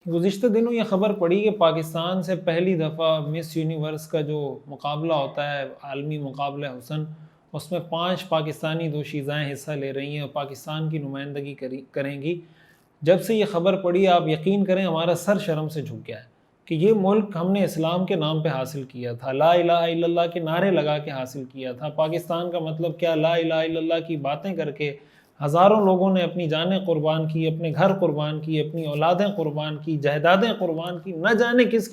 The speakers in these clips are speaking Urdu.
گزشتہ دنوں یہ خبر پڑی کہ پاکستان سے پہلی دفعہ مس یونیورس کا جو مقابلہ ہوتا ہے، عالمی مقابلہ حسن، اس میں 5 پاکستانی دوشیزائیں حصہ لے رہی ہیں اور پاکستان کی نمائندگی کریں گی۔ جب سے یہ خبر پڑی آپ یقین کریں ہمارا سر شرم سے جھک گیا ہے کہ یہ ملک ہم نے اسلام کے نام پہ حاصل کیا تھا، لا الہ الا اللہ کے نعرے لگا کے حاصل کیا تھا۔ پاکستان کا مطلب کیا، لا الہ الا اللہ کی باتیں کر کے ہزاروں لوگوں نے اپنی جانیں قربان کی، اپنے گھر قربان کی، اپنی اولادیں قربان کی، جائیدادیں قربان کی، نہ جانے کس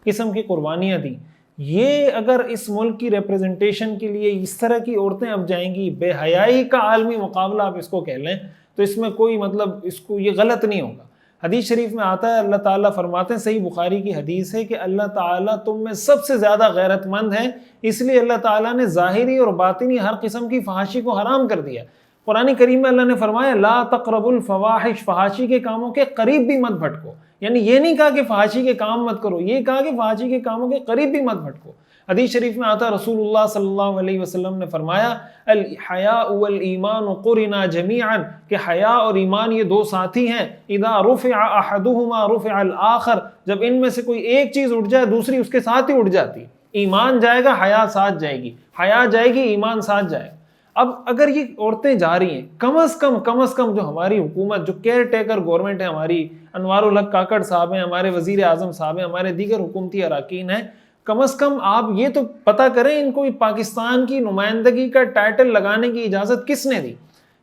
قسم کی قربانیاں دیں۔ یہ اگر اس ملک کی ریپریزنٹیشن کے لیے اس طرح کی عورتیں اب جائیں گی، بے حیائی کا عالمی مقابلہ آپ اس کو کہہ لیں، تو اس میں کوئی مطلب اس کو یہ غلط نہیں ہوگا۔ حدیث شریف میں آتا ہے، اللہ تعالیٰ فرماتے ہیں، صحیح بخاری کی حدیث ہے کہ اللہ تعالیٰ تم میں سب سے زیادہ غیرت مند ہے، اس لیے اللہ تعالیٰ نے ظاہری اور باطنی ہر قسم کی فحاشی کو حرام کر دیا۔ قرآن کریم میں اللہ نے فرمایا لا تقربوا الفواحش، فحاشی کے کاموں کے قریب بھی مت بھٹکو، یعنی یہ نہیں کہا کہ فحاشی کے کام مت کرو، یہ کہا کہ فحاشی کے کاموں کے قریب بھی مت بھٹکو۔ حدیث شریف میں آتا ہے، رسول اللہ صلی اللہ علیہ وسلم نے فرمایا الحیاء والایمان قرنا جمیعا، کہ حیا اور ایمان یہ دو ساتھی ہیں، اذا رفع احدہما رفع الاخر، جب ان میں سے کوئی ایک چیز اٹھ جائے دوسری اس کے ساتھ ہی اٹھ جاتی۔ ایمان جائے گا حیا ساتھ جائے گی، حیا جائے گی ایمان ساتھ جائے گا۔ اب اگر یہ عورتیں جا رہی ہیں، کم از کم جو ہماری حکومت، جو کیئر ٹیکر گورنمنٹ ہے ہماری، انوار الحق کاکڑ صاحب ہیں، ہمارے وزیر اعظم صاحب ہیں، ہمارے دیگر حکومتی اراکین ہیں، کم از کم آپ یہ تو پتہ کریں ان کو پاکستان کی نمائندگی کا ٹائٹل لگانے کی اجازت کس نے دی؟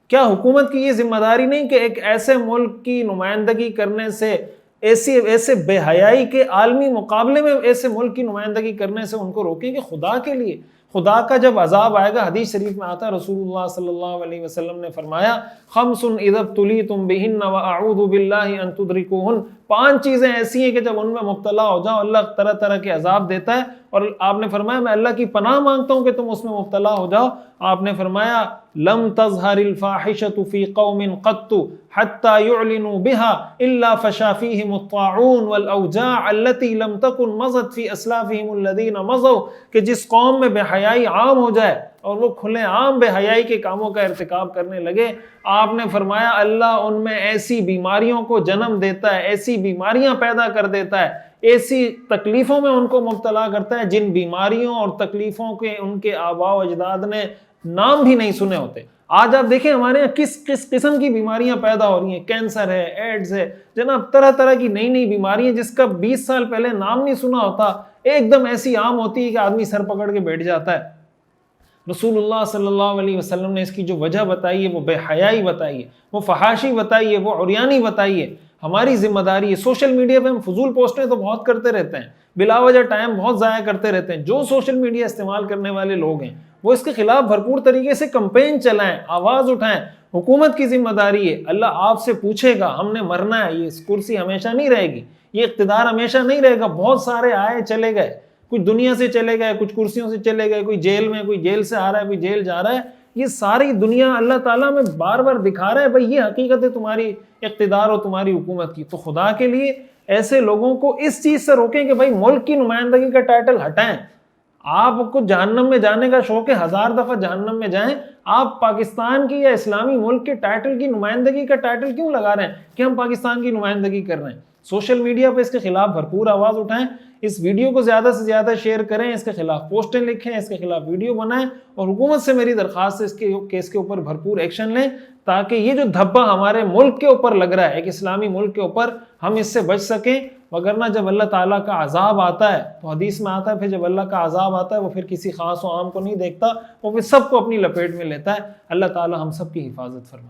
کیا حکومت کی یہ ذمہ داری نہیں کہ ایک ایسے ملک کی نمائندگی کرنے سے، ایسے بے حیائی کے عالمی مقابلے میں ایسے ملک کی نمائندگی کرنے سے ان کو روکیں؟ کہ خدا کے لیے، خدا کا جب عذاب آئے گا، حدیث شریف میں آتا ہے، رسول اللہ صلی اللہ علیہ وسلم نے فرمایا خمس اذا ابتلیتم بہن واعوذ باللہ ان تدرکوہن، 5 چیزیں ایسی ہیں کہ جب ان میں مبتلا ہو جاؤ اللہ طرح طرح کے عذاب دیتا ہے، اور آپ نے فرمایا میں اللہ کی پناہ مانگتا ہوں کہ تم اس میں مبتلا ہو جاؤ۔ آپ نے فرمایا لم تظہر الفاحشۃ فی قوم قط حتی یعلنوا بها الا فشا فیہم الطاعون والاوجاع التي لم تکن مضت فی اسلافہم الذین مضوا، کہ جس قوم میں بے حیائی عام ہو جائے اور وہ کھلے عام بے حیائی کے کاموں کا ارتکاب کرنے لگے، آپ نے فرمایا اللہ ان میں ایسی بیماریوں کو جنم دیتا ہے، ایسی بیماریاں پیدا کر دیتا ہے، ایسی تکلیفوں میں ان کو مبتلا کرتا ہے جن بیماریوں اور تکلیفوں کے ان کے آباء و اجداد نے نام بھی نہیں سنے ہوتے۔ آج آپ دیکھیں ہمارے یہاں کس قسم کی بیماریاں پیدا ہو رہی ہیں، کینسر ہے، ایڈز ہے، جناب طرح طرح کی نئی بیماریاں جس کا 20 سال پہلے نام نہیں سنا ہوتا، ایک دم ایسی عام ہوتی ہے کہ آدمی سر پکڑ کے بیٹھ جاتا ہے۔ رسول اللہ صلی اللہ علیہ وسلم نے اس کی جو وجہ بتائی ہے وہ بے حیائی بتائی ہے، وہ فحاشی بتائی ہے، وہ عریانی بتائی ہے۔ ہماری ذمہ داری ہے، سوشل میڈیا پہ ہم فضول پوسٹیں تو بہت کرتے رہتے ہیں، بلا وجہ ٹائم بہت ضائع کرتے رہتے ہیں۔ جو سوشل میڈیا استعمال کرنے والے لوگ ہیں وہ اس کے خلاف بھرپور طریقے سے کمپین چلائیں، آواز اٹھائیں۔ حکومت کی ذمہ داری ہے، اللہ آپ سے پوچھے گا، ہم نے مرنا ہے، یہ کرسی ہمیشہ نہیں رہے گی، یہ اقتدار ہمیشہ نہیں رہے گا۔ بہت سارے آئے چلے گئے، کچھ دنیا سے چلے گئے، کچھ کرسیوں سے چلے گئے، کوئی جیل میں، کوئی جیل سے آ رہا ہے، کوئی جیل جا رہا ہے۔ یہ ساری دنیا اللہ تعالیٰ میں بار بار دکھا رہا ہے بھائی یہ حقیقت ہے تمہاری اقتدار اور تمہاری حکومت کی۔ تو خدا کے لیے ایسے لوگوں کو اس چیز سے روکیں کہ بھائی ملک کی نمائندگی کا ٹائٹل ہٹائیں۔ آپ کو جہنم میں جانے کا شوق ہے، 1000 دفعہ جہنم میں جائیں، آپ پاکستان کی یا اسلامی ملک کے ٹائٹل کی نمائندگی کا ٹائٹل کیوں لگا رہے ہیں کہ ہم پاکستان کی نمائندگی کر رہے ہیں؟ سوشل میڈیا پہ اس کے خلاف بھرپور آواز اٹھائیں، اس ویڈیو کو زیادہ سے زیادہ شیئر کریں، اس کے خلاف پوسٹیں لکھیں، اس کے خلاف ویڈیو بنائیں، اور حکومت سے میری درخواست ہے اس کے اوپر بھرپور ایکشن لیں، تاکہ یہ جو دھبا ہمارے ملک کے اوپر لگ رہا ہے، ایک اسلامی ملک کے اوپر، ہم اس سے بچ سکیں۔ وگرنہ جب اللہ تعالیٰ کا عذاب آتا ہے تو حدیث میں آتا ہے، پھر جب اللہ کا عذاب آتا ہے وہ پھر کسی خاص و عام کو نہیں دیکھتا، وہ پھر سب کو اپنی لپیٹ میں لیتا ہے۔ اللہ تعالیٰ ہم سب کی حفاظت فرمائے۔